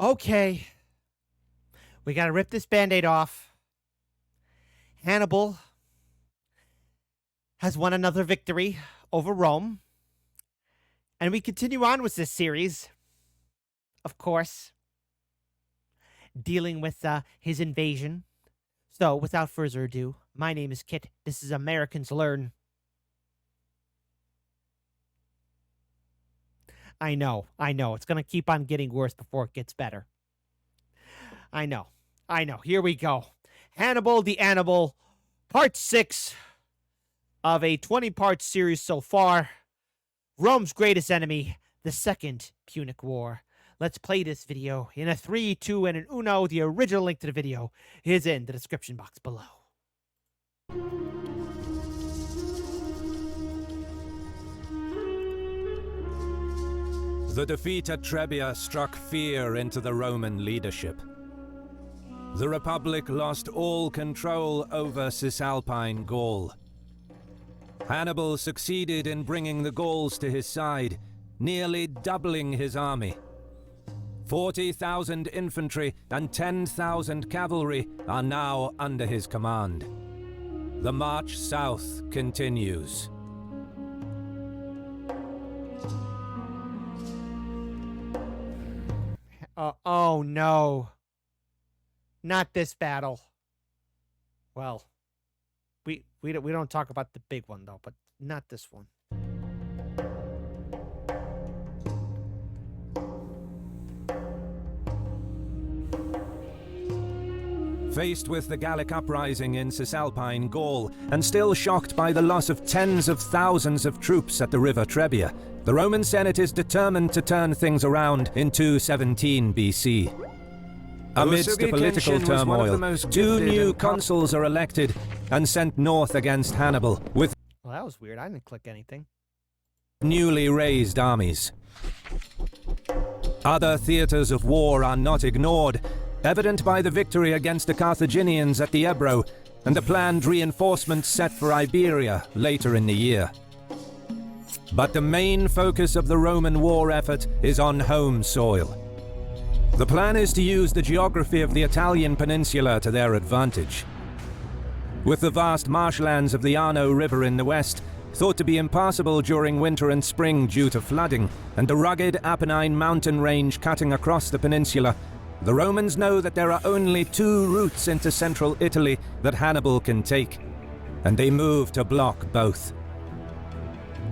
Okay. We gotta rip this Band-Aid off. Hannibal has won another victory over Rome. And we continue on with this series, of course, dealing with his invasion. So, without further ado, my name is Kit. This is Americans Learn. I know. It's going to keep on getting worse before it gets better. I know. Here we go. Hannibal the Animal, Part 6 of a 20-part series so far. Rome's greatest enemy, the Second Punic War. Let's play this video in a 3, 2, and an uno. The original link to the video is in the description box below. The defeat at Trebia struck fear into the Roman leadership. The Republic lost all control over Cisalpine Gaul. Hannibal succeeded in bringing the Gauls to his side, nearly doubling his army. 40,000 infantry and 10,000 cavalry are now under his command. The march south continues. Oh no. Not this battle. Well, we don't talk about the big one though, but not this one. Faced with the Gallic uprising in Cisalpine Gaul, and still shocked by the loss of tens of thousands of troops at the river Trebia, the Roman Senate is determined to turn things around in 217 BC. Amidst the political turmoil, two new consuls are elected and sent north against Hannibal with Well, that was weird. I didn't click anything. newly raised armies. Other theaters of war are not ignored, evident by the victory against the Carthaginians at the Ebro and the planned reinforcements set for Iberia later in the year. But the main focus of the Roman war effort is on home soil. The plan is to use the geography of the Italian peninsula to their advantage. With the vast marshlands of the Arno River in the west, thought to be impassable during winter and spring due to flooding, and the rugged Apennine mountain range cutting across the peninsula, the Romans know that there are only two routes into central Italy that Hannibal can take, and they move to block both.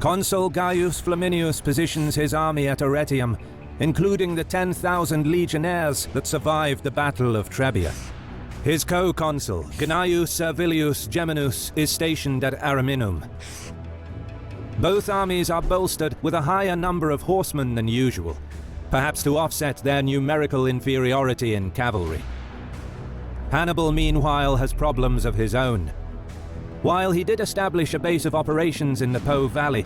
Consul Gaius Flaminius positions his army at Arretium, including the 10,000 legionnaires that survived the Battle of Trebia. His co-consul, Gnaeus Servilius Geminus, is stationed at Ariminum. Both armies are bolstered with a higher number of horsemen than usual, perhaps to offset their numerical inferiority in cavalry. Hannibal, meanwhile, has problems of his own. While he did establish a base of operations in the Po Valley,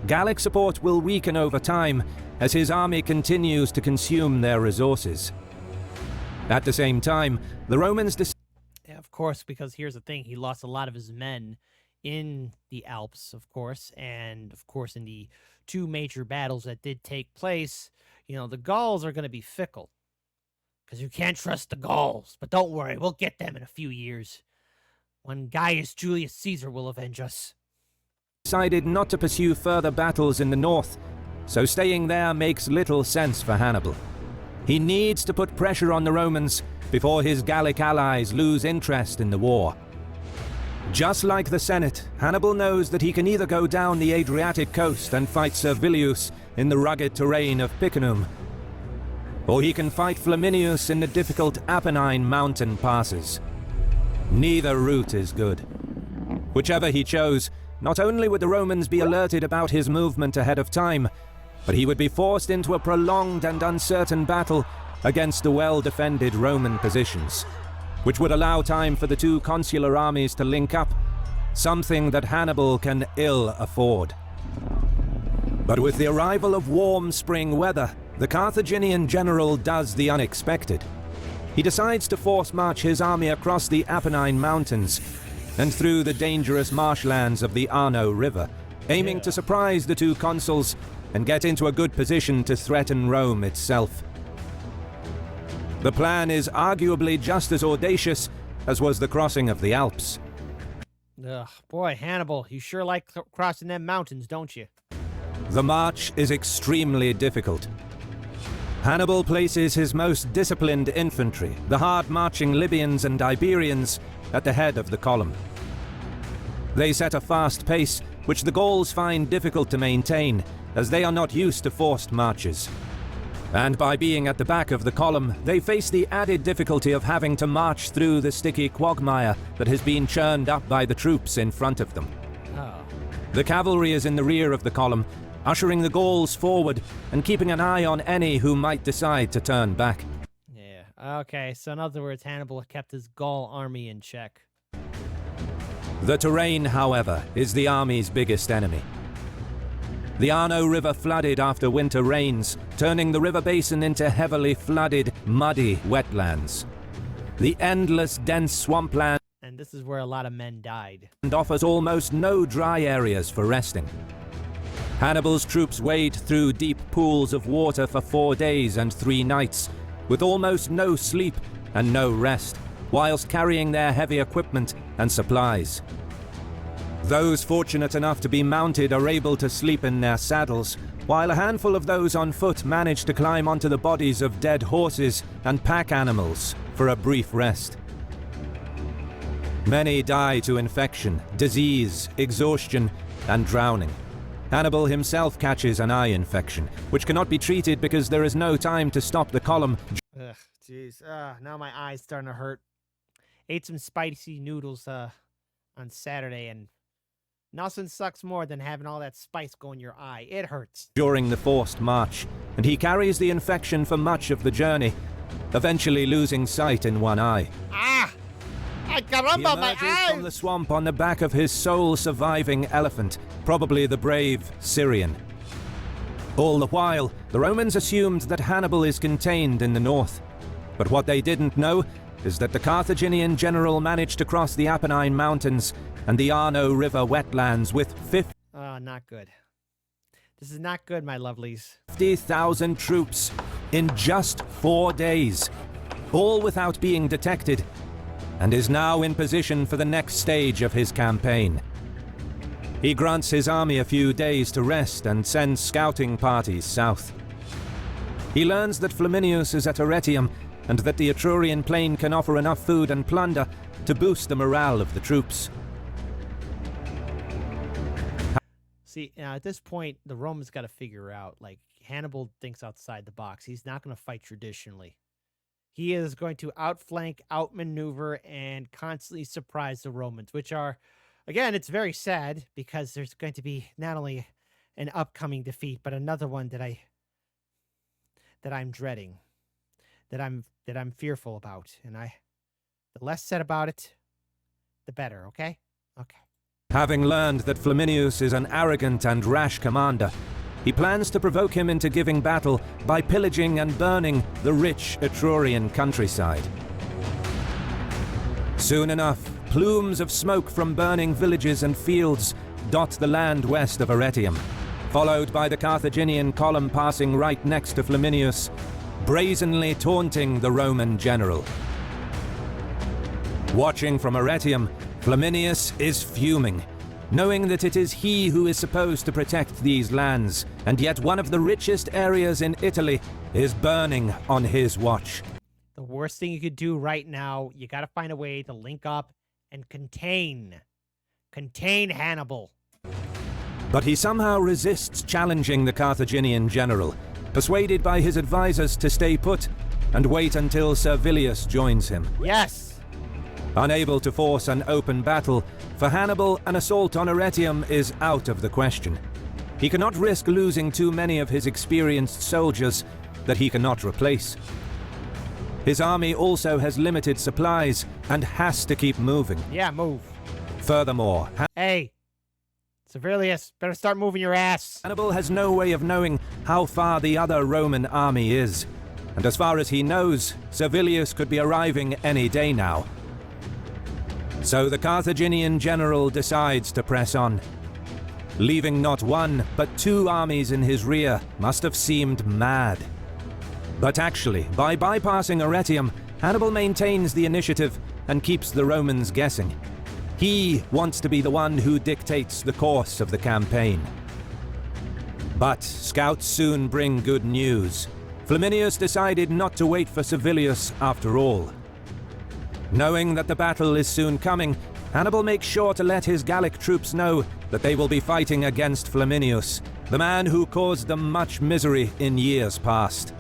Gallic support will weaken over time as his army continues to consume their resources. At the same time, the Romans Yeah, of course, because here's the thing. He lost a lot of his men in the Alps, of course, and of course in the two major battles that did take place. You know, the Gauls are going to be fickle because you can't trust the Gauls. But don't worry, we'll get them in a few years when Gaius Julius Caesar will avenge us. decided not to pursue further battles in the north, so staying there makes little sense for Hannibal. He needs to put pressure on the Romans before his Gallic allies lose interest in the war. Just like the Senate, Hannibal knows that he can either go down the Adriatic coast and fight Servilius in the rugged terrain of Picenum, or he can fight Flaminius in the difficult Apennine mountain passes. Neither route is good. Whichever he chose, not only would the Romans be alerted about his movement ahead of time, but he would be forced into a prolonged and uncertain battle against the well-defended Roman positions, which would allow time for the two consular armies to link up, something that Hannibal can ill afford. But with the arrival of warm spring weather, the Carthaginian general does the unexpected. He decides to force march his army across the Apennine Mountains and through the dangerous marshlands of the Arno River, aiming to surprise the two consuls and get into a good position to threaten Rome itself. The plan is arguably just as audacious as was the crossing of the Alps. Ugh, boy, Hannibal, you sure like crossing them mountains, don't you? The march is extremely difficult. Hannibal places his most disciplined infantry, the hard-marching Libyans and Iberians, at the head of the column. They set a fast pace, which the Gauls find difficult to maintain, as they are not used to forced marches. And by being at the back of the column, they face the added difficulty of having to march through the sticky quagmire that has been churned up by the troops in front of them. Oh. The cavalry is in the rear of the column, ushering the Gauls forward and keeping an eye on any who might decide to turn back. Yeah, okay, so in other words, Hannibal kept his Gaul army in check. The terrain, however, is the army's biggest enemy. The Arno River flooded after winter rains, turning the river basin into heavily flooded, muddy wetlands. The endless, dense swampland And this is where a lot of men died. offers almost no dry areas for resting. Hannibal's troops wade through deep pools of water for 4 days and 3 nights, with almost no sleep and no rest, whilst carrying their heavy equipment and supplies. Those fortunate enough to be mounted are able to sleep in their saddles, while a handful of those on foot manage to climb onto the bodies of dead horses and pack animals for a brief rest. Many die to infection, disease, exhaustion, and drowning. Hannibal himself catches an eye infection, which cannot be treated because there is no time to stop the column. Ugh, jeez. Now my eye's starting to hurt. Ate some spicy noodles on Saturday, and nothing sucks more than having all that spice go in your eye. It hurts. During the forced march, and he carries the infection for much of the journey, eventually losing sight in one eye. Ah! Ay, He caramba, my emerges from the eyes! swamp on the back of his sole surviving elephant, probably the brave Syrian. All the while, the Romans assumed that Hannibal is contained in the north. But what they didn't know is that the Carthaginian general managed to cross the Apennine Mountains and the Arno River wetlands with Oh, not good. This is not good, my lovelies. 50,000 troops in just 4 days, all without being detected, and is now in position for the next stage of his campaign. He grants his army a few days to rest and sends scouting parties south. He learns that Flaminius is at Arretium and that the Etrurian plain can offer enough food and plunder to boost the morale of the troops. See, at this point, the Romans got to figure out, like, Hannibal thinks outside the box. He's not going to fight traditionally. He is going to outflank, outmaneuver, and constantly surprise the Romans, which are, again, it's very sad because there's going to be not only an upcoming defeat, but another one that I'm dreading, that I'm fearful about. And the less said about it, the better, okay? Okay. Having learned that Flaminius is an arrogant and rash commander, he plans to provoke him into giving battle by pillaging and burning the rich Etrurian countryside. Soon enough, plumes of smoke from burning villages and fields dot the land west of Arretium, followed by the Carthaginian column passing right next to Flaminius, brazenly taunting the Roman general. Watching from Arretium, Flaminius is fuming, knowing that it is he who is supposed to protect these lands, and yet one of the richest areas in Italy is burning on his watch. The worst thing you could do right now, you got to find a way to link up and contain Hannibal. But he somehow resists challenging the Carthaginian general, persuaded by his advisors to stay put and wait until Servilius joins him. Yes! Unable to force an open battle, for Hannibal an assault on Arretium is out of the question. He cannot risk losing too many of his experienced soldiers that he cannot replace. His army also has limited supplies and has to keep moving. Yeah, move. Furthermore, Hey, Servilius, better start moving your ass. Hannibal has no way of knowing how far the other Roman army is, and as far as he knows, Servilius could be arriving any day now. So the Carthaginian general decides to press on. Leaving not one, but 2 armies in his rear must have seemed mad. But actually, by bypassing Arretium, Hannibal maintains the initiative and keeps the Romans guessing. He wants to be the one who dictates the course of the campaign. But scouts soon bring good news. Flaminius decided not to wait for Servilius after all. Knowing that the battle is soon coming, Hannibal makes sure to let his Gallic troops know that they will be fighting against Flaminius, the man who caused them much misery in years past.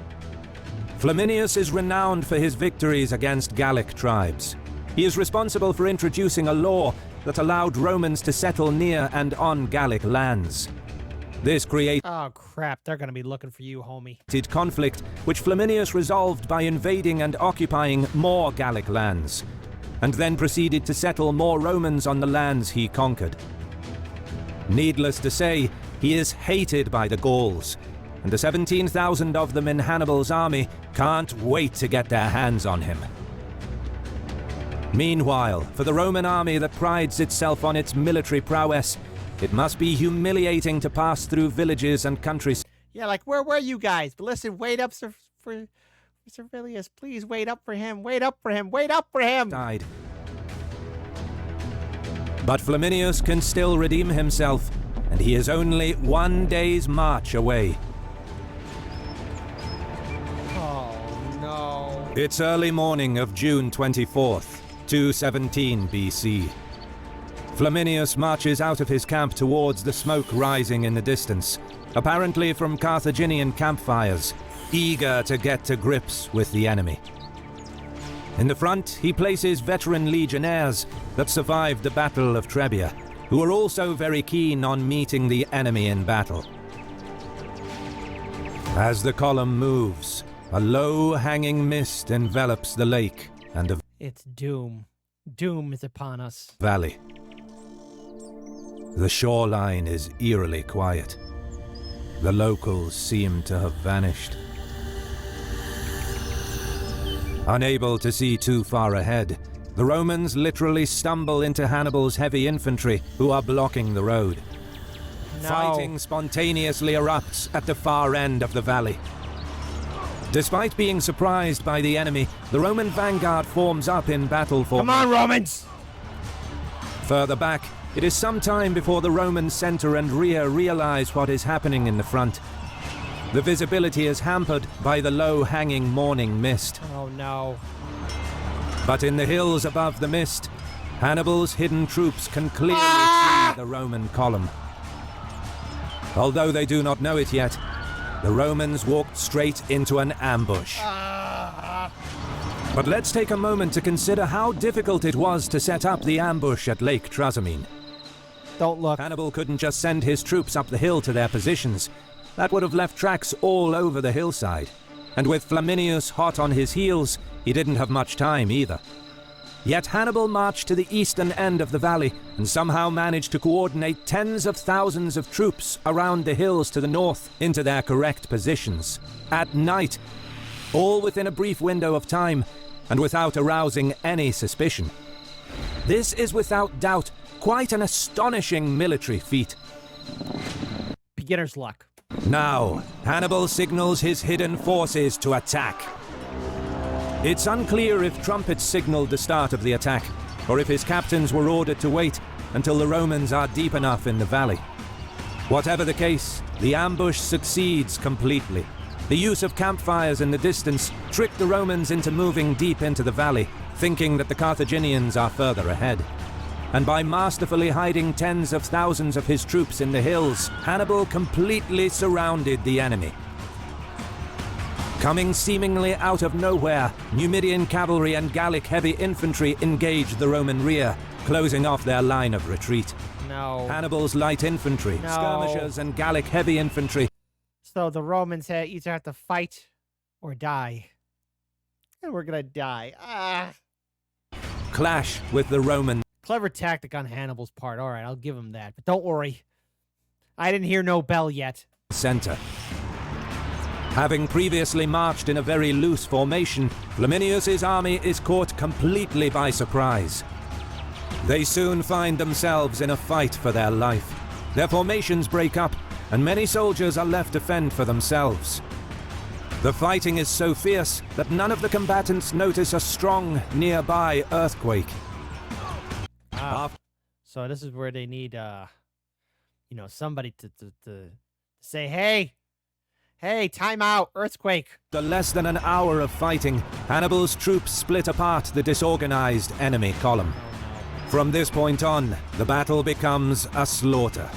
Flaminius is renowned for his victories against Gallic tribes. He is responsible for introducing a law that allowed Romans to settle near and on Gallic lands. This created Oh crap, they're gonna be looking for you, homie. conflict, which Flaminius resolved by invading and occupying more Gallic lands, and then proceeded to settle more Romans on the lands he conquered. Needless to say, he is hated by the Gauls, and the 17,000 of them in Hannibal's army can't wait to get their hands on him. Meanwhile, for the Roman army that prides itself on its military prowess, it must be humiliating to pass through villages and countries. Yeah, like, where were you guys? But listen, wait up for Servilius. Please wait up for him. Wait up for him. Wait up for him. Died. But Flaminius can still redeem himself, and he is only 1 day's march away. Oh, no. It's early morning of June 24th, 217 BC. Flaminius marches out of his camp towards the smoke rising in the distance, apparently from Carthaginian campfires, eager to get to grips with the enemy. In the front, he places veteran legionnaires that survived the Battle of Trebia, who are also very keen on meeting the enemy in battle. As the column moves, a low-hanging mist envelops the lake and the It's doom. Doom is upon us. valley. The shoreline is eerily quiet. The locals seem to have vanished. Unable to see too far ahead, the Romans literally stumble into Hannibal's heavy infantry, who are blocking the road. No. Fighting spontaneously erupts at the far end of the valley. Despite being surprised by the enemy, the Roman vanguard forms up in battle Come formation. on, Romans! Further back, it is some time before the Roman center and rear realize what is happening in the front. The visibility is hampered by the low-hanging morning mist. Oh, no. But in the hills above the mist, Hannibal's hidden troops can clearly see the Roman column. Although they do not know it yet, the Romans walked straight into an ambush. But let's take a moment to consider how difficult it was to set up the ambush at Lake Trasimene. Don't look. Hannibal couldn't just send his troops up the hill to their positions. That would have left tracks all over the hillside. And with Flaminius hot on his heels, he didn't have much time either. Yet Hannibal marched to the eastern end of the valley and somehow managed to coordinate tens of thousands of troops around the hills to the north into their correct positions. At night, all within a brief window of time and without arousing any suspicion. This is without doubt quite an astonishing military feat. Beginner's luck. Now, Hannibal signals his hidden forces to attack. It's unclear if trumpets signaled the start of the attack, or if his captains were ordered to wait until the Romans are deep enough in the valley. Whatever the case, the ambush succeeds completely. The use of campfires in the distance tricked the Romans into moving deep into the valley, thinking that the Carthaginians are further ahead. And by masterfully hiding tens of thousands of his troops in the hills, Hannibal completely surrounded the enemy. Coming seemingly out of nowhere, Numidian cavalry and Gallic heavy infantry engaged the Roman rear, closing off their line of retreat. No. Hannibal's light infantry, No. skirmishers, and Gallic heavy infantry So the Romans either have to fight or die. And we're gonna die. clash with the Roman Clever tactic on Hannibal's part. All right, I'll give him that. But don't worry. I didn't hear no bell yet. center. Having previously marched in a very loose formation, Flaminius's army is caught completely by surprise. They soon find themselves in a fight for their life. Their formations break up, and many soldiers are left to fend for themselves. The fighting is so fierce that none of the combatants notice a strong, nearby earthquake. So this is where they need, somebody to say, hey, time out, earthquake. After less than an hour of fighting, Hannibal's troops split apart the disorganized enemy column. From this point on, the battle becomes a slaughter.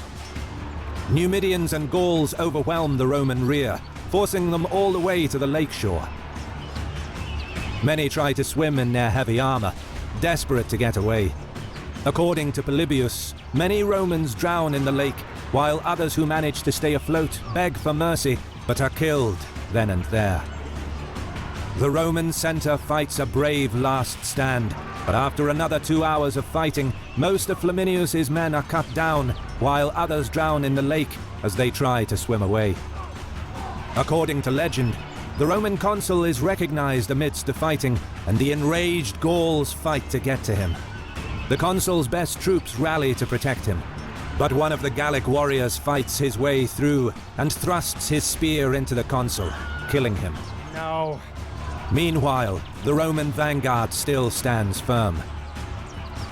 Numidians and Gauls overwhelm the Roman rear, forcing them all the way to the lakeshore. Many try to swim in their heavy armor, desperate to get away. According to Polybius, many Romans drown in the lake, while others who manage to stay afloat beg for mercy, but are killed then and there. The Roman center fights a brave last stand, but after another 2 hours of fighting, most of Flaminius's men are cut down, while others drown in the lake as they try to swim away. According to legend, the Roman consul is recognized amidst the fighting, and the enraged Gauls fight to get to him. The consul's best troops rally to protect him, but one of the Gallic warriors fights his way through and thrusts his spear into the consul, killing him. No. Meanwhile, the Roman vanguard still stands firm.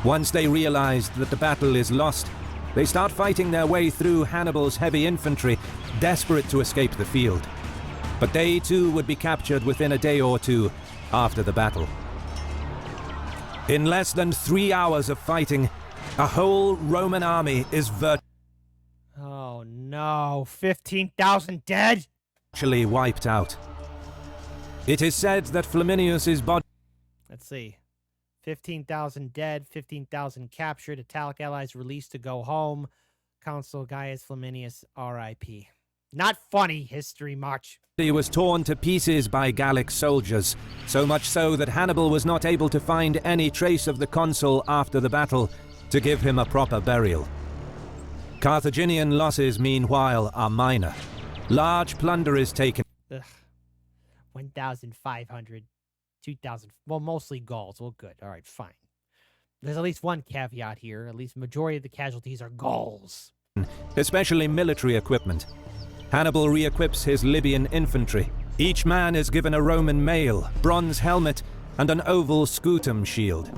Once they realize that the battle is lost, they start fighting their way through Hannibal's heavy infantry, desperate to escape the field. But they too would be captured within a day or two after the battle. In less than 3 hours of fighting, a whole Roman army is Oh no, 15,000 dead? virtually wiped out. It is said that Flaminius's body... Let's see. 15,000 dead, 15,000 captured, Italic allies released to go home. Consul Gaius Flaminius, R.I.P. Not funny, history much. was torn to pieces by Gallic soldiers, so much so that Hannibal was not able to find any trace of the consul after the battle to give him a proper burial. Carthaginian losses, meanwhile, are minor. Large plunder is taken. 1,500, 2,000, well, mostly Gauls. Well, good. All right, fine. There's at least one caveat here. At least majority of the casualties are Gauls. Especially military equipment. Hannibal re-equips his Libyan infantry. Each man is given a Roman mail, bronze helmet, and an oval scutum shield.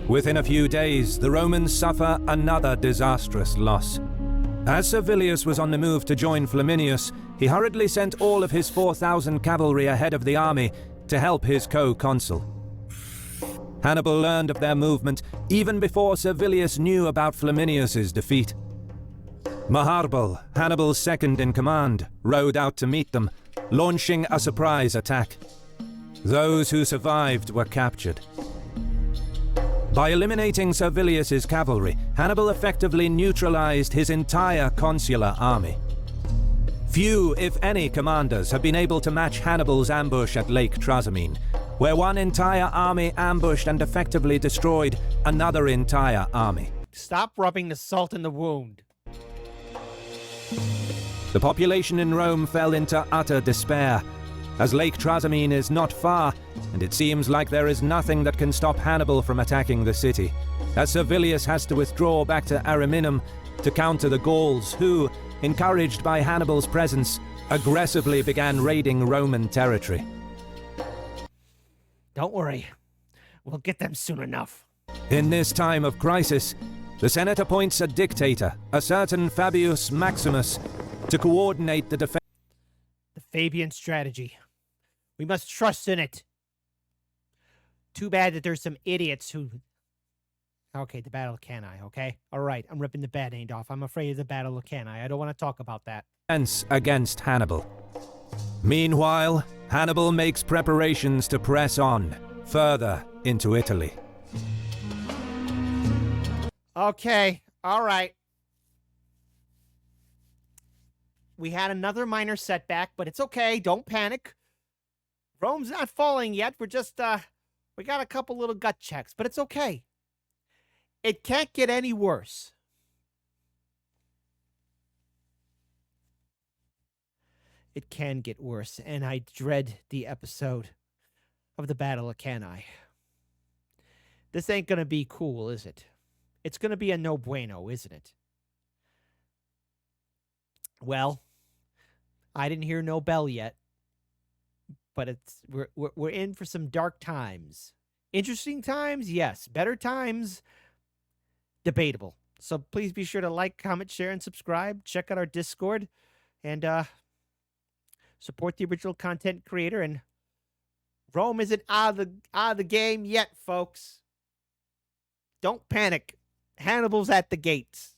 Within a few days, the Romans suffer another disastrous loss. As Servilius was on the move to join Flaminius, he hurriedly sent all of his 4,000 cavalry ahead of the army to help his co-consul. Hannibal learned of their movement even before Servilius knew about Flaminius's defeat. Maharbal, Hannibal's second in command, rode out to meet them, launching a surprise attack. Those who survived were captured. By eliminating Servilius's cavalry, Hannibal effectively neutralized his entire consular army. Few, if any, commanders have been able to match Hannibal's ambush at Lake Trasimene, where one entire army ambushed and effectively destroyed another entire army. Stop rubbing the salt in the wound. The population in Rome fell into utter despair, as Lake Trasimene is not far, and it seems like there is nothing that can stop Hannibal from attacking the city, as Servilius has to withdraw back to Ariminum to counter the Gauls who, encouraged by Hannibal's presence, aggressively began raiding Roman territory. Don't worry. We'll get them soon enough. In this time of crisis, the Senate appoints a dictator, a certain Fabius Maximus, to coordinate the defense. The Fabian strategy. We must trust in it. Too bad that there's some idiots who... Okay, the Battle of Cannae, okay? All right, I'm ripping the Band-Aid off. I'm afraid of the Battle of Cannae. I don't want to talk about that. Against Hannibal. Meanwhile, Hannibal makes preparations to press on, further into Italy. Okay, all right. We had another minor setback, but it's okay. Don't panic. Rome's not falling yet. We're just, we got a couple little gut checks, but it's okay. It can't get any worse. It can get worse, and I dread the episode of the Battle of Cannae. This ain't gonna be cool, is it? It's gonna be a no bueno, isn't it? Well, I didn't hear no bell yet, but we're in for some dark times. Interesting times, yes. Better times, debatable. So please be sure to like, comment, share, and subscribe. Check out our Discord and support the original content creator. And Rome isn't out of the game yet, folks. Don't panic. Hannibal's at the gates.